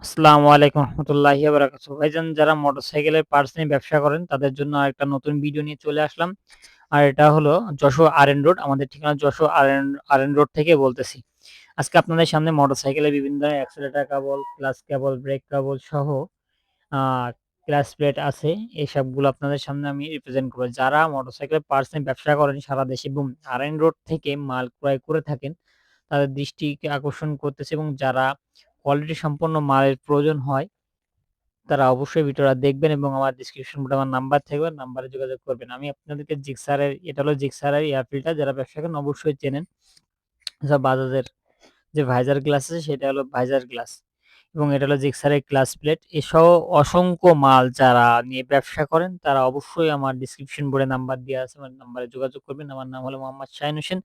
আসসালামু আলাইকুম রহমতুল্লাহি ওয়া বারাকাতুহু। ভাইজান যারা মোটরসাইকেলের পার্টস নিয়ে ব্যবসা করেন তাদের জন্য আরেকটা নতুন ভিডিও নিয়ে চলে আসলাম। আর এটা হলো যশোর আরএন রোড। আমাদের ঠিকানা যশোর আরএন রোড থেকে বলতেছি। আজকে আপনাদের সামনে মোটরসাইকেলের বিভিন্ন ধরনের অ্যাক্সেলেরেটর কেবল, ক্লাচ কেবল, ব্রেক কেবল সহ আ ক্লাচ প্লেট আছে। এই সবগুলো আপনাদের সামনে আমি রিপ্রেজেন্ট করব। যারা মোটরসাইকেলের পার্টস নিয়ে ব্যবসা করেন সারা দেশে এবং আরএন রোড থেকে মাল ক্রয় করে থাকেন তাদের দৃষ্টিকে আকর্ষণ করতেছে এবং যারা কোয়ালিটি সম্পন্ন মালের প্রয়োজন হয় তারা অবশ্যই ভিডিওটা দেখবেন এবং আমার ডেসক্রিপশন বোর্ডে আমার নাম্বার থাকবে, নাম্বারে যোগাযোগ করবেন। আমি আপনাদেরকে জিক্সারের এটা হলো জিক্সারের এয়ার ফিল্টার যারা ব্যবসা করেন অবশ্যই চেনেন। আচ্ছা বাজাজের যে ভাইজার গ্লাস আছে সেটা হলো ভাইজার গ্লাস এবং এটা হলো জিক্সারের ক্লাচ প্লেট। এসহ অসংখ্য মাল যারা নিয়ে ব্যবসা করেন তারা অবশ্যই আমার ডেসক্রিপশন বোর্ডে নাম্বার দেওয়া আছে। আমার নাম্বারে যোগাযোগ করবেন। আমার নাম হলো মোহাম্মদ শাহীন হোসেন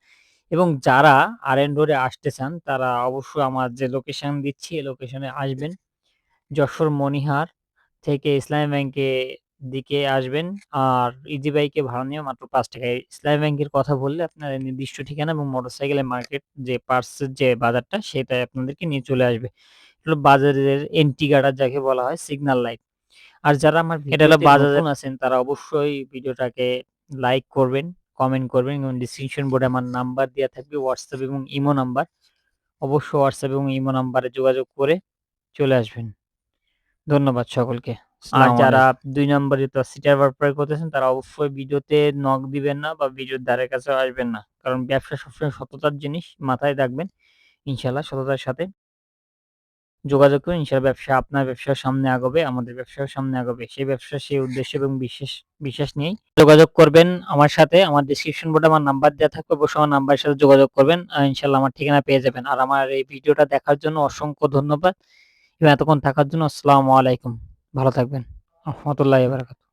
এবং যারা আরএন রোডে আসতে চান তারা অবশ্যই আমার যে লোকেশন দিচ্ছি এই লোকেশনে আসবেন। যশোর মনিহার থেকে ইসলামী ব্যাংকে দিকে আসবেন। আর ইজি বাইকে ভাড়া নেওয়া মাত্র ৳৫ ইসলামী ব্যাংকের কথা বললে আপনার নির্দিষ্ট ঠিকানা এবং মোটরসাইকেলের মার্কেট যে পার্টসের যে বাজারটা সেটাই আপনাদেরকে নিয়ে চলে আসবে। এগুলো বাজারের এন্ট্রি গার্ডার যাকে বলা হয় সিগন্যাল লাইট। আর যারা আমার এটা হলো ভিডিওতে বাজাজের নতুন আছেন তারা অবশ্যই ভিডিওটাকে লাইক করবেন, কমেন্ট করবেন এবং ডেসক্রিপশন বোর্ডে আমার নাম্বার দেয়া থাকবে WhatsApp এবং ইমো নাম্বার। অবশ্যই WhatsApp এবং ইমো নাম্বারে যোগাযোগ করে চলে আসবেন। ধন্যবাদ সকলকে। আর আসসালামু যারা আলাইকুম। ২ নম্বরে তো সিটার বাটপারি করতেছেন তারা অবশ্যই ভিডিওতে নক দিবেন না বা ভিডিওর ধারে কাছেও আসবেন না। কারণ ব্যবসা সবসময় সততার জিনিস মাথায় রাখবেন। ইনশাআল্লাহ সততার সাথে যোগাযোগ করুন। ইনশাআল্লাহ ব্যবসা আপনার ব্যবসাও সামনে আগাবে, আমাদের ব্যবসাও সামনে আগাবে। সেই ব্যবসা সেই উদ্দেশ্য এবং বিশ্বাস নিয়েই যোগাযোগ করবেন আমার সাথে। আমার ডেসক্রিপশন বোর্ডে আমার নাম্বার দেয়া থাকবে। অবশ্যই আমার নাম্বারের সাথে যোগাযোগ করবেন। ইনশাআল্লাহ আমার ঠিকানা পেয়ে যাবেন। আর আমার এই ভিডিওটা দেখার জন্য অসংখ্য ধন্যবাদ এবং এতক্ষণ থাকার জন্য আসসালামু আলাইকুম। ভালো থাকবেন। রহমতুল্লাহি ওয়া বারাকাতুহু।